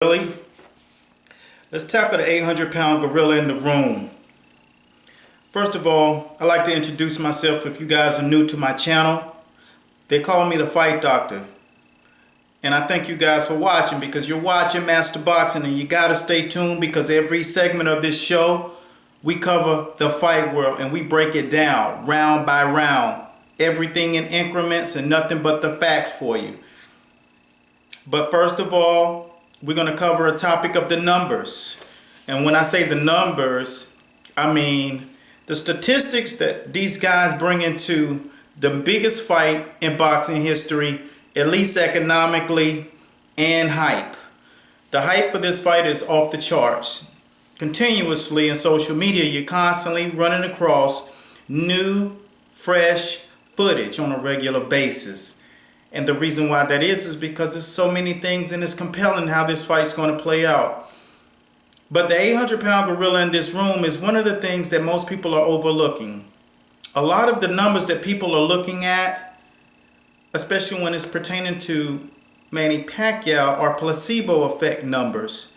Really? Let's tackle the 800-pound gorilla in the room. First of all, I'd like to introduce myself if you guys are new to my channel. They call me the Fight Doctor. And I thank you guys for watching because you're watching Master Boxing, and you gotta stay tuned because every segment of this show, we cover the fight world and we break it down round by round. Everything in increments and nothing but the facts for you. But first of all, we're going to cover a topic of the numbers. And when I say the numbers, I mean the statistics that these guys bring into the biggest fight in boxing history, at least economically, and hype. The hype for this fight is off the charts. Continuously in social media, you're constantly running across new, fresh footage on a regular basis. And the reason why that is because there's so many things and it's compelling how this fight's going to play out. But the 800-pound gorilla in this room is one of the things that most people are overlooking. A lot of the numbers that people are looking at, especially when it's pertaining to Manny Pacquiao, are placebo effect numbers.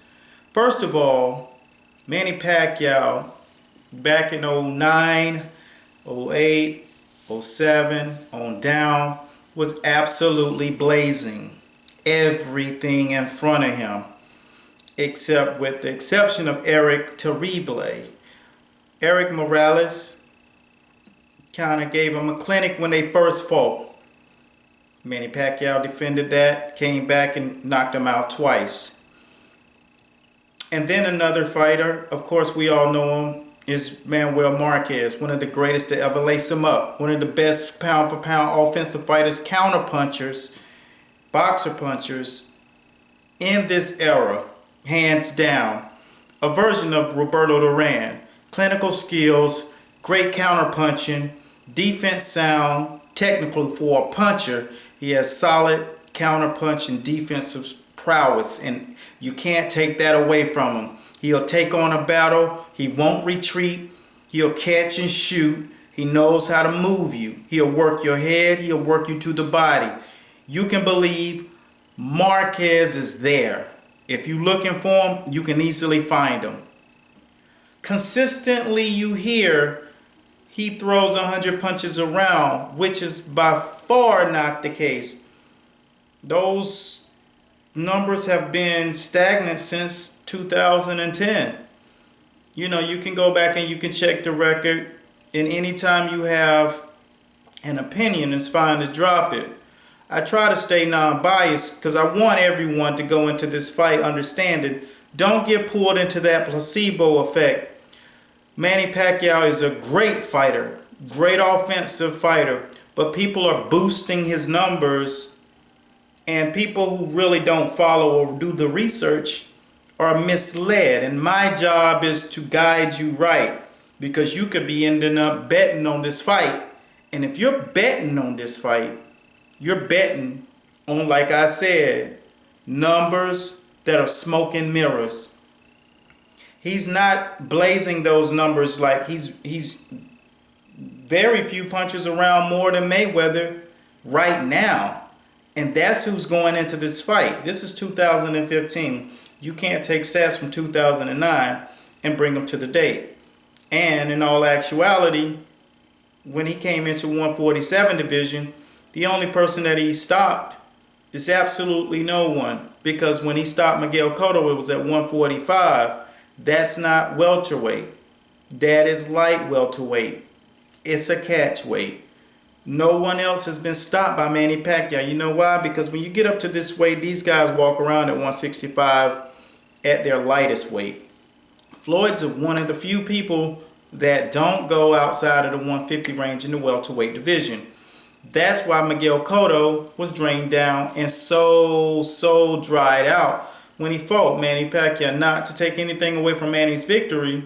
First of all, Manny Pacquiao back in 09, 08, 07 on down was absolutely blazing. Everything in front of him, except with the exception of Eric Terrible. Eric Morales kind of gave him a clinic when they first fought. Manny Pacquiao defended that, came back and knocked him out twice. And then another fighter, of course we all know him, is Manuel Marquez, one of the greatest to ever lace him up. One of the best pound for pound offensive fighters, counter punchers, boxer punchers in this era, hands down. A version of Roberto Duran. Clinical skills, great counter punching, defense sound, technical for a puncher. He has solid counter punch and defensive prowess, and you can't take that away from him. He'll take on a battle. He won't retreat. He'll catch and shoot. He knows how to move you. He'll work your head. He'll work you to the body. You can believe Marquez is there. If you're looking for him, you can easily find him. Consistently you hear he throws 100 punches around, which is by far not the case. Those numbers have been stagnant since 2010. You know, you can go back and you can check the record, and anytime you have an opinion, it's fine to drop it. I try to stay non-biased because I want everyone to go into this fight understanding. Don't get pulled into that placebo effect. Manny Pacquiao is a great fighter, great offensive fighter, but people are boosting his numbers, and people who really don't follow or do the research are misled. And my job is to guide you right, because you could be ending up betting on this fight. And if you're betting on this fight, you're betting on, like I said, numbers that are smoke and mirrors. He's not blazing those numbers like he's very few punches around more than Mayweather right now. And that's who's going into this fight. This is 2015. You can't take stats from 2009 and bring them to the date. And in all actuality, when he came into 147 division, the only person that he stopped is absolutely no one. Because when he stopped Miguel Cotto, it was at 145. That's not welterweight. That is light welterweight. It's a catch weight. No one else has been stopped by Manny Pacquiao. You know why? Because when you get up to this weight, these guys walk around at 165 at their lightest weight. Floyd's one of the few people that don't go outside of the 150 range in the welterweight division. That's why Miguel Cotto was drained down and so dried out when he fought Manny Pacquiao. Not to take anything away from Manny's victory,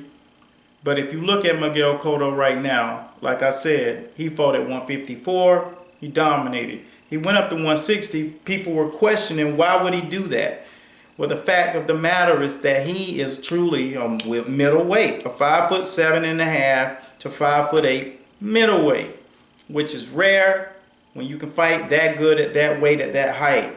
but if you look at Miguel Cotto right now, like I said, he fought at 154. He dominated. He went up to 160. People were questioning, why would he do that? Well, the fact of the matter is that he is truly a middleweight, a 5'7.5" to 5'8" middleweight, which is rare when you can fight that good at that weight, at that height.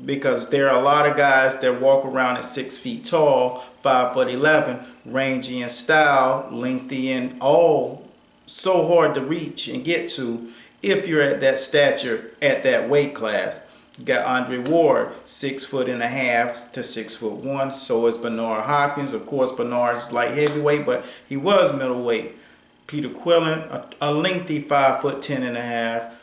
because there are a lot of guys that walk around at 6 feet tall, 5'11", rangy in style, lengthy, and all so hard to reach and get to if you're at that stature at that weight class. You got Andre Ward, 6.5 to 6'1". So is Bernard Hopkins. Of course, Bernard's light heavyweight, but he was middleweight. Peter Quillen, a lengthy 5'10.5".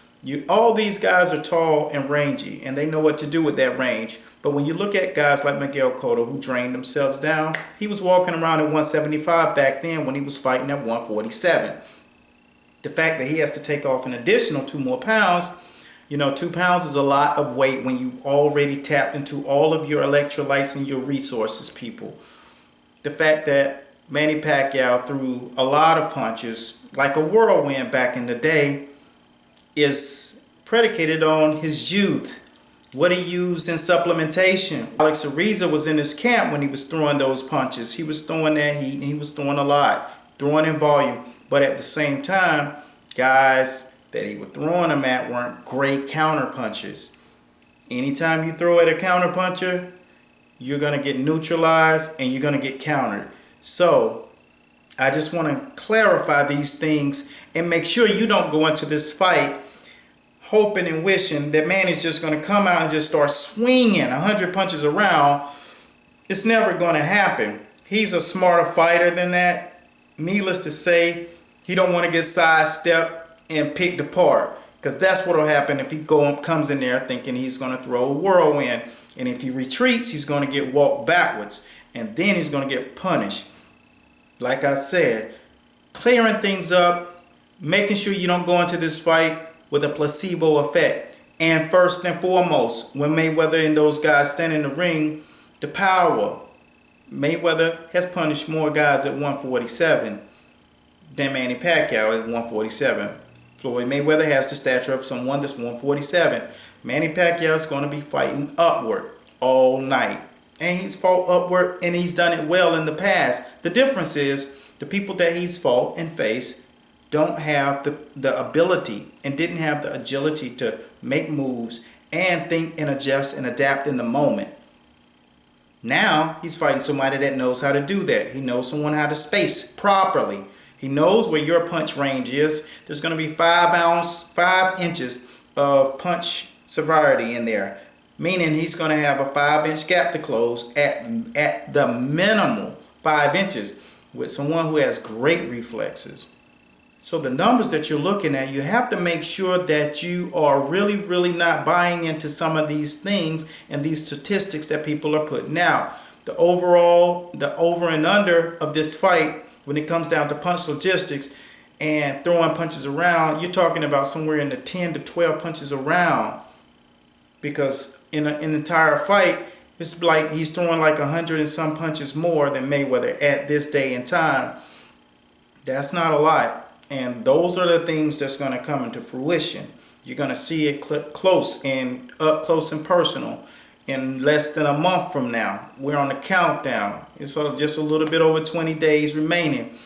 All these guys are tall and rangy, and they know what to do with that range. But when you look at guys like Miguel Cotto, who drained themselves down, he was walking around at 175 back then when he was fighting at 147. The fact that he has to take off an additional 2 more pounds, 2 pounds is a lot of weight when you've already tapped into all of your electrolytes and your resources, people. The fact that Manny Pacquiao threw a lot of punches, like a whirlwind back in the day, is predicated on his youth, what he used in supplementation. Alex Ariza was in his camp when he was throwing those punches. He was throwing that heat, and he was throwing a lot, throwing in volume. But at the same time, guys that he was throwing them at weren't great counter punches. Anytime you throw at a counter puncher, you're going to get neutralized and you're going to get countered. So I just want to clarify these things and make sure you don't go into this fight hoping and wishing that man is just going to come out and just start swinging 100 punches around. It's never going to happen. He's a smarter fighter than that. Needless to say, he don't want to get sidestepped and picked apart, because that's what will happen if he comes in there thinking he's going to throw a whirlwind. And if he retreats, he's going to get walked backwards, and then he's going to get punished. Like I said, clearing things up, making sure you don't go into this fight with a placebo effect. And first and foremost, when Mayweather and those guys stand in the ring, the power. Mayweather has punished more guys at 147 than Manny Pacquiao at 147. Floyd Mayweather has the stature of someone that's 147. Manny Pacquiao is going to be fighting upward all night. And he's fought upward, and he's done it well in the past. The difference is the people that he's fought and faced don't have the ability and didn't have the agility to make moves and think and adjust and adapt in the moment. Now he's fighting somebody that knows how to do that. He knows someone how to space properly. He knows where your punch range is. There's going to be 5 inches of punch severity in there, meaning he's going to have a 5-inch gap to close at the minimal 5 inches with someone who has great reflexes. So the numbers that you're looking at, you have to make sure that you are really, really not buying into some of these things and these statistics that people are putting out. The over and under of this fight, when it comes down to punch logistics and throwing punches around, you're talking about somewhere in the 10 to 12 punches around. Because in an entire fight, it's like he's throwing like 100 and some punches more than Mayweather at this day and time. That's not a lot. And those are the things that's going to come into fruition. You're going to see it up close and personal in less than a month from now. We're on the countdown. It's just a little bit over 20 days remaining.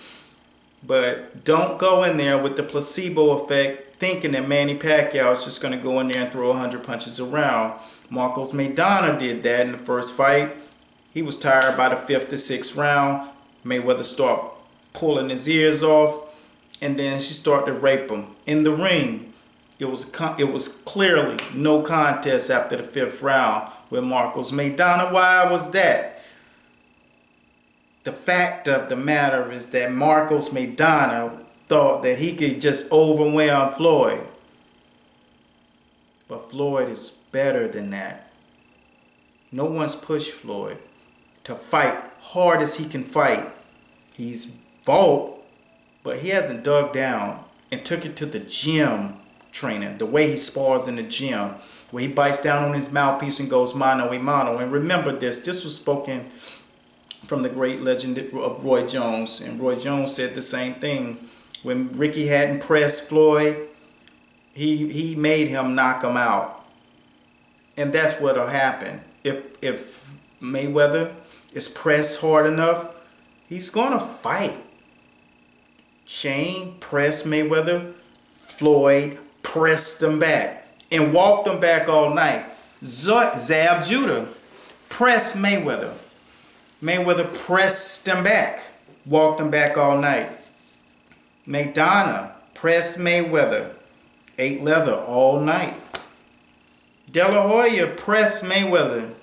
But don't go in there with the placebo effect thinking that Manny Pacquiao is just going to go in there and throw 100 punches around. Marcos Maidana did that in the first fight. He was tired by the 5th to 6th round. Mayweather started pulling his ears off. And then she started to rape him in the ring. It was clearly no contest after the 5th round with Marcos Maidana. Why was that? The fact of the matter is that Marcos Maidana thought that he could just overwhelm Floyd. But Floyd is better than that. No one's pushed Floyd to fight hard as he can fight. He's fought, but he hasn't dug down and took it to the gym training, the way he spars in the gym, where he bites down on his mouthpiece and goes mano a mano. And remember this was spoken from the great legend of Roy Jones. And Roy Jones said the same thing. When Ricky hadn't pressed Floyd, he made him knock him out. And that's what'll happen. If Mayweather is pressed hard enough, he's going to fight. Shane pressed Mayweather. Floyd pressed him back and walked him back all night. Zab Judah pressed Mayweather. Mayweather pressed him back, walked him back all night. McDonough pressed Mayweather, ate leather all night. De La Hoya pressed Mayweather.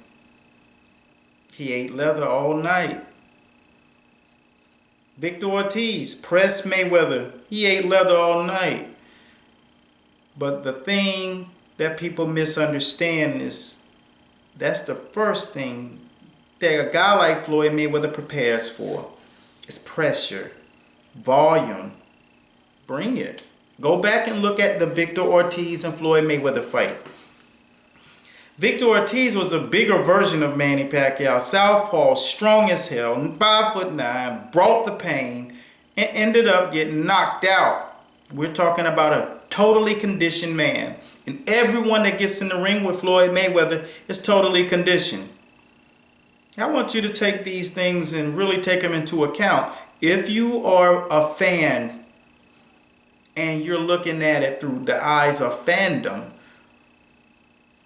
He ate leather all night. Victor Ortiz pressed Mayweather. He ate leather all night. But the thing that people misunderstand is that's the first thing that a guy like Floyd Mayweather prepares for. It's pressure, volume. Bring it. Go back and look at the Victor Ortiz and Floyd Mayweather fight. Victor Ortiz was a bigger version of Manny Pacquiao. Southpaw, strong as hell, 5'9", brought the pain, and ended up getting knocked out. We're talking about a totally conditioned man. And everyone that gets in the ring with Floyd Mayweather is totally conditioned. I want you to take these things and really take them into account. If you are a fan and you're looking at it through the eyes of fandom,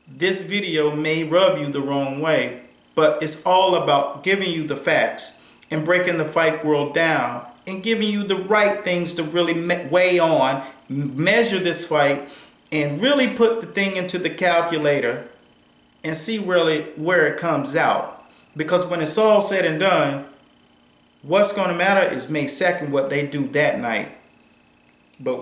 this video may rub you the wrong way, but it's all about giving you the facts and breaking the fight world down and giving you the right things to really weigh on, measure this fight, and really put the thing into the calculator and see really where it comes out. Because when it's all said and done, what's going to matter is May 2nd, what they do that night. But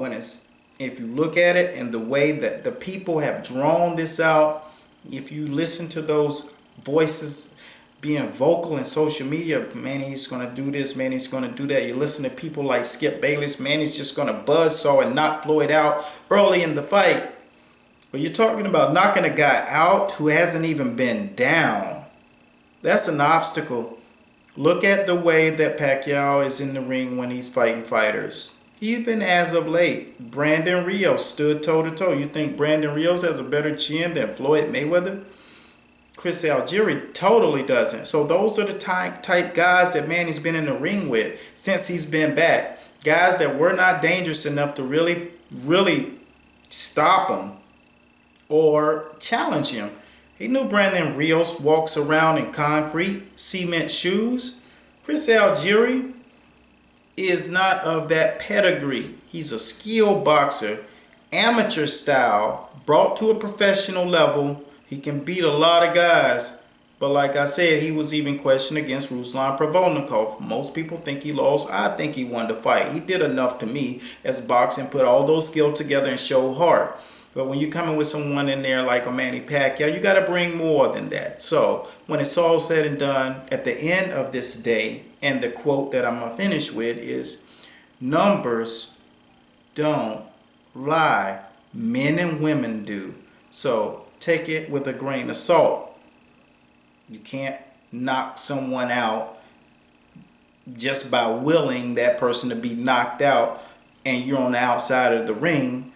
if you look at it and the way that the people have drawn this out, if you listen to those voices being vocal in social media, Manny's going to do this, Manny's going to do that. You listen to people like Skip Bayless, Manny's just going to buzzsaw and knock Floyd out early in the fight. But you're talking about knocking a guy out who hasn't even been down. That's an obstacle. Look at the way that Pacquiao is in the ring when he's fighting fighters. Even as of late, Brandon Rios stood toe-to-toe. You think Brandon Rios has a better chin than Floyd Mayweather? Chris Algieri totally doesn't. So those are the type guys that Manny's been in the ring with since he's been back. Guys that were not dangerous enough to really stop him or challenge him. He knew Brandon Rios walks around in concrete, cement shoes. Chris Algieri is not of that pedigree. He's a skilled boxer, amateur style, brought to a professional level. He can beat a lot of guys. But like I said, he was even questioned against Ruslan Provodnikov. Most people think he lost. I think he won the fight. He did enough to me as boxing, put all those skills together and show heart. But when you're coming with someone in there like a Manny Pacquiao, you got to bring more than that. So when it's all said and done, at the end of this day, and the quote that I'm going to finish with is, numbers don't lie. Men and women do. So take it with a grain of salt. You can't knock someone out just by willing that person to be knocked out and you're on the outside of the ring.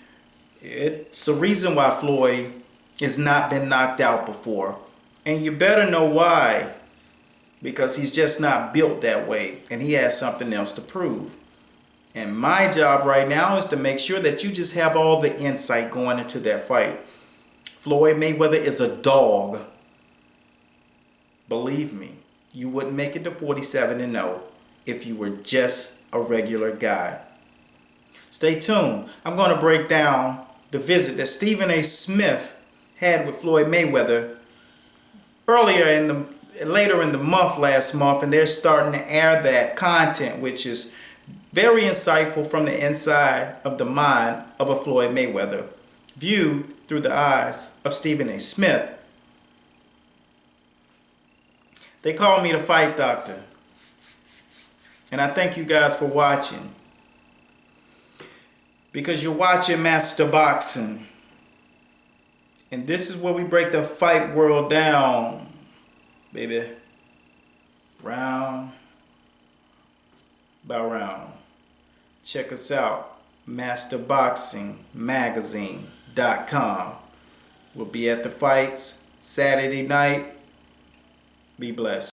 It's a reason why Floyd has not been knocked out before. And you better know why. Because he's just not built that way. And he has something else to prove. And my job right now is to make sure that you just have all the insight going into that fight. Floyd Mayweather is a dog. Believe me, you wouldn't make it to 47-0 if you were just a regular guy. Stay tuned. I'm going to break down the visit that Stephen A. Smith had with Floyd Mayweather later in the month last month, and they're starting to air that content, which is very insightful from the inside of the mind of a Floyd Mayweather, viewed through the eyes of Stephen A. Smith. They call me the Fight Doctor, and I thank you guys for watching, because you're watching Master Boxing, and this is where we break the fight world down, baby, round by round. Check us out, masterboxingmagazine.com. We'll be at the fights Saturday night. Be blessed.